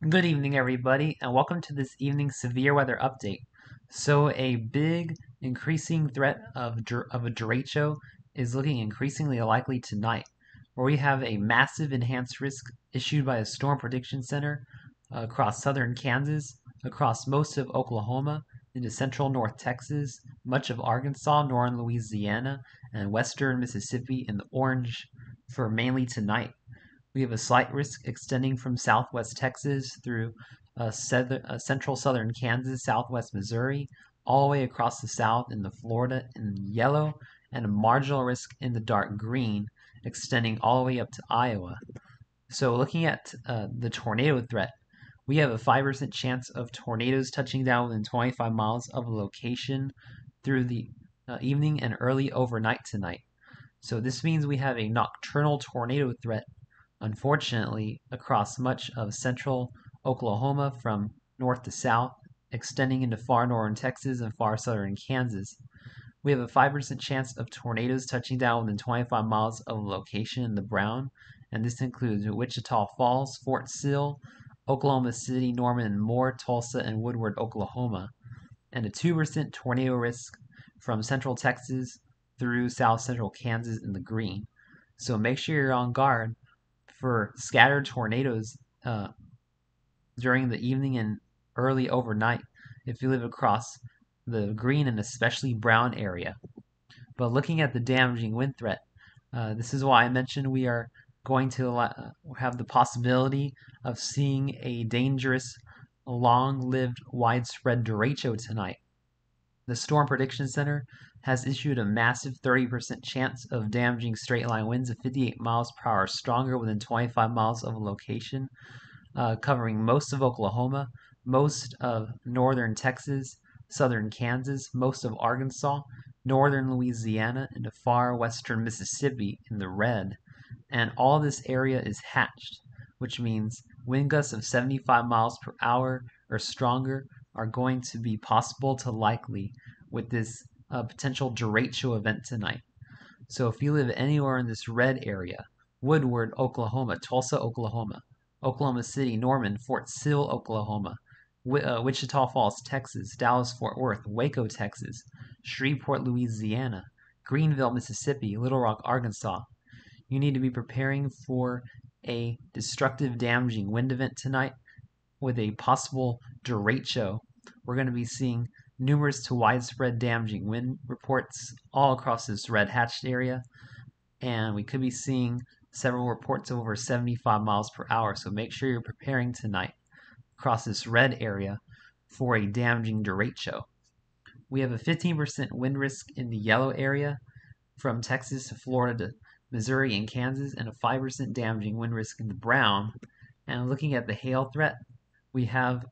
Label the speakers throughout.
Speaker 1: Good evening, everybody, and welcome to this evening's severe weather update. So, a big increasing threat of a derecho is looking increasingly likely tonight, where we have a massive enhanced risk issued by a storm prediction center across southern Kansas, across most of Oklahoma, into central North Texas, much of Arkansas, northern Louisiana, and western Mississippi in the orange for mainly tonight. We have a slight risk extending from southwest Texas through central southern Kansas, southwest Missouri, all the way across the south into Florida in yellow, and a marginal risk in the dark green, extending all the way up to Iowa. So, looking at the tornado threat, we have a 5% chance of tornadoes touching down within 25 miles of a location through the evening and early overnight tonight. So, this means we have a nocturnal tornado threat, unfortunately, across much of central Oklahoma from north to south, extending into far northern Texas and far southern Kansas. We have a 5% chance of tornadoes touching down within 25 miles of a location in the Brown, and this includes Wichita Falls, Fort Sill, Oklahoma City, Norman and Moore, Tulsa, and Woodward, Oklahoma, and a 2% tornado risk from central Texas through south central Kansas in the green. So make sure you're on guard for scattered tornadoes during the evening and early overnight if you live across the green and especially brown area. But looking at the damaging wind threat, this is why I mentioned we are going to have the possibility of seeing a dangerous, long-lived, widespread derecho tonight. The Storm Prediction Center has issued a massive 30% chance of damaging straight line winds of 58 miles per hour stronger within 25 miles of a location, covering most of Oklahoma, most of northern Texas, southern Kansas, most of Arkansas, northern Louisiana, and far western Mississippi in the red. And all this area is hatched, which means wind gusts of 75 miles per hour or stronger are going to be possible to likely with this potential derecho event tonight. So if you live anywhere in this red area, Woodward, Oklahoma, Tulsa, Oklahoma, Oklahoma City, Norman, Fort Sill, Oklahoma, Wichita Falls, Texas, Dallas, Fort Worth, Waco, Texas, Shreveport, Louisiana, Greenville, Mississippi, Little Rock, Arkansas, you need to be preparing for a destructive, damaging wind event tonight with a possible derecho. We're going to be seeing numerous to widespread damaging wind reports all across this red hatched area, and we could be seeing several reports of over 75 miles per hour. So make sure you're preparing tonight across this red area for a damaging derecho. We have a 15% wind risk in the yellow area from Texas to Florida to Missouri and Kansas, and a 5% damaging wind risk in the brown. And looking at the hail threat, we have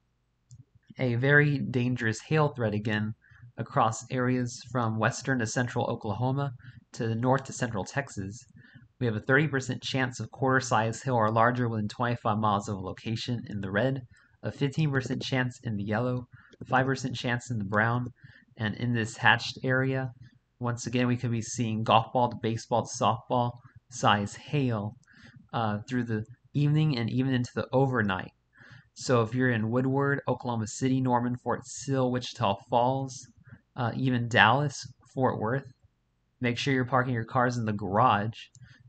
Speaker 1: a very dangerous hail threat again across areas from western to central Oklahoma to north to central Texas. We have a 30% chance of quarter-size hail or larger within 25 miles of a location in the red, a 15% chance in the yellow, a 5% chance in the brown, and in this hatched area, once again, we could be seeing golf ball to baseball to softball size hail through the evening and even into the overnight. So if you're in Woodward, Oklahoma City, Norman, Fort Sill, Wichita Falls, even Dallas, Fort Worth, make sure you're parking your cars in the garage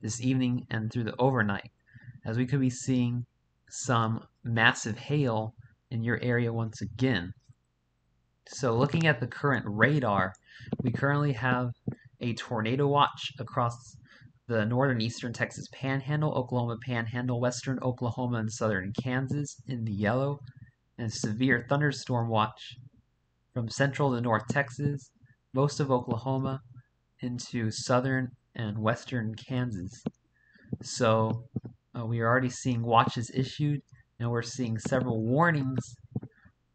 Speaker 1: this evening and through the overnight, as we could be seeing some massive hail in your area once again. So looking at the current radar, we currently have a tornado watch across the northern eastern Texas Panhandle, Oklahoma Panhandle, western Oklahoma, and southern Kansas in the yellow, and severe thunderstorm watch from central to north Texas, most of Oklahoma, into southern and western Kansas. So we are already seeing watches issued, and we're seeing several warnings.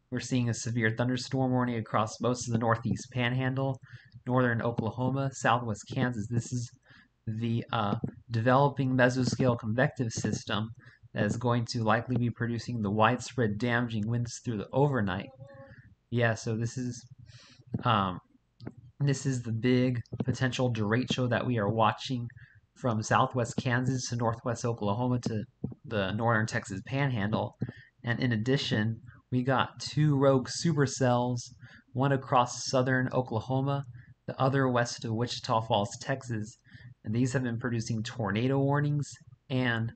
Speaker 1: We're seeing a severe thunderstorm warning across most of the northeast panhandle, northern Oklahoma, southwest Kansas. This is the developing mesoscale convective system that is going to likely be producing the widespread damaging winds through the overnight. Yeah, so this is the big potential derecho that we are watching from southwest Kansas to northwest Oklahoma to the northern Texas Panhandle. And in addition, we got 2 rogue supercells, one across southern Oklahoma, the other west of Wichita Falls, Texas, and these have been producing tornado warnings and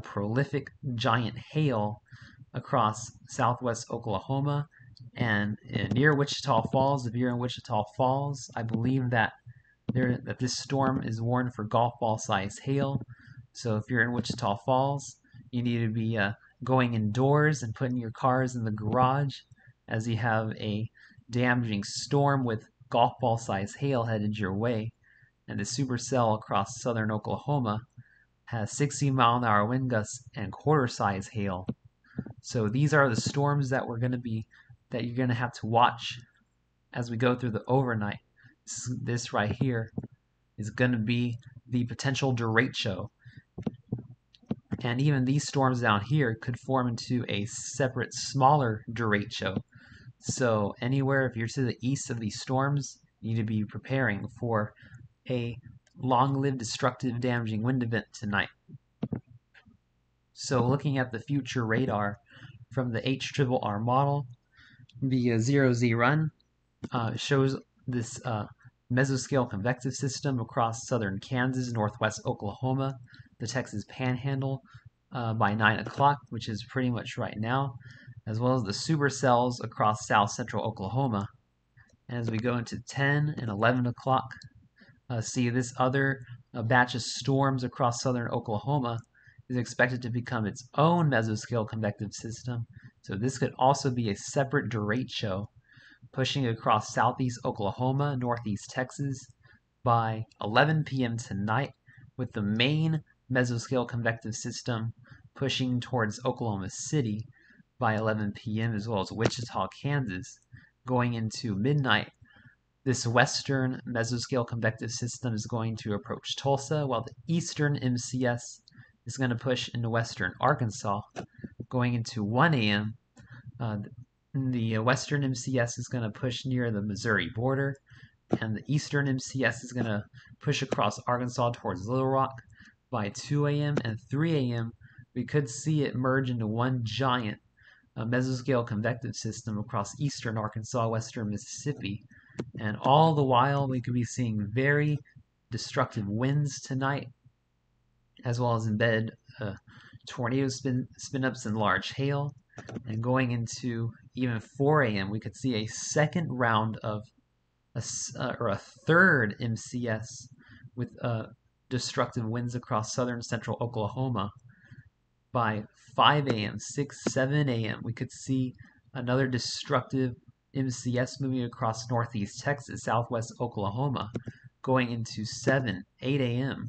Speaker 1: prolific giant hail across southwest Oklahoma and near Wichita Falls. If you're in Wichita Falls, I believe that this storm is warned for golf ball size hail. So if you're in Wichita Falls, you need to be going indoors and putting your cars in the garage, as you have a damaging storm with golf ball size hail headed your way. And the supercell across southern Oklahoma has 60-mile-an-hour wind gusts and quarter-size hail. So these are the storms that you're going to have to watch as we go through the overnight. This right here is going to be the potential derecho. And even these storms down here could form into a separate, smaller derecho. So anywhere, if you're to the east of these storms, you need to be preparing for a long-lived, destructive, damaging wind event tonight. So looking at the future radar from the HRRR model, the 0Z run shows this mesoscale convective system across southern Kansas, northwest Oklahoma, the Texas Panhandle by 9 o'clock, which is pretty much right now, as well as the supercells across south central Oklahoma. And as we go into 10 and 11 o'clock, see this other batch of storms across southern Oklahoma is expected to become its own mesoscale convective system. So this could also be a separate derecho pushing across southeast Oklahoma, northeast Texas by 11 p.m. tonight, with the main mesoscale convective system pushing towards Oklahoma City by 11 p.m., as well as Wichita, Kansas, going into midnight. This western mesoscale convective system is going to approach Tulsa, while the eastern MCS is going to push into western Arkansas. Going into 1 a.m., the western MCS is going to push near the Missouri border, and the eastern MCS is going to push across Arkansas towards Little Rock. By 2 a.m. and 3 a.m., we could see it merge into one giant mesoscale convective system across eastern Arkansas, western Mississippi. And all the while, we could be seeing very destructive winds tonight, as well as embedded tornado spin-ups and large hail. And going into even 4 a.m., we could see a second round of or a third MCS with destructive winds across southern central Oklahoma. By 5 a.m., 6, 7 a.m., we could see another destructive MCS moving across northeast Texas, southwest Oklahoma, going into 7, 8 a.m.,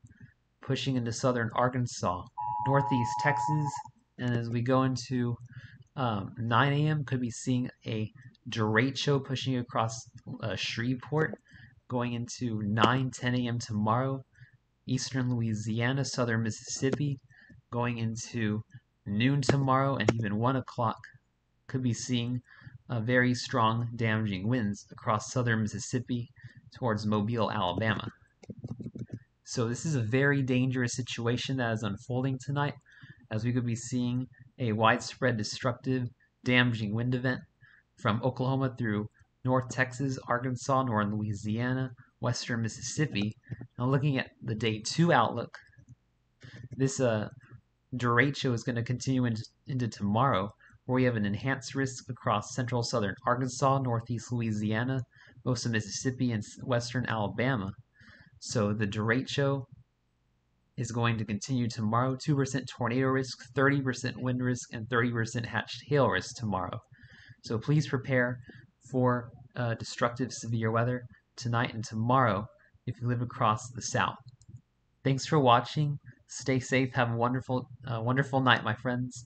Speaker 1: pushing into southern Arkansas, northeast Texas, and as we go into 9 a.m., could be seeing a derecho pushing across Shreveport, going into 9, 10 a.m. tomorrow, eastern Louisiana, southern Mississippi, going into noon tomorrow, and even 1 o'clock, could be seeing very strong damaging winds across southern Mississippi towards Mobile, Alabama. So this is a very dangerous situation that is unfolding tonight, as we could be seeing a widespread destructive damaging wind event from Oklahoma through North Texas, Arkansas, northern Louisiana, western Mississippi. Now looking at the day 2 outlook, this derecho is going to continue into tomorrow, where we have an enhanced risk across central southern Arkansas, northeast Louisiana, most of Mississippi, and western Alabama. So the derecho is going to continue tomorrow. 2% tornado risk, 30% wind risk, and 30% hatched hail risk tomorrow. So please prepare for destructive severe weather tonight and tomorrow if you live across the South. Thanks for watching. Stay safe. Have a wonderful night, my friends.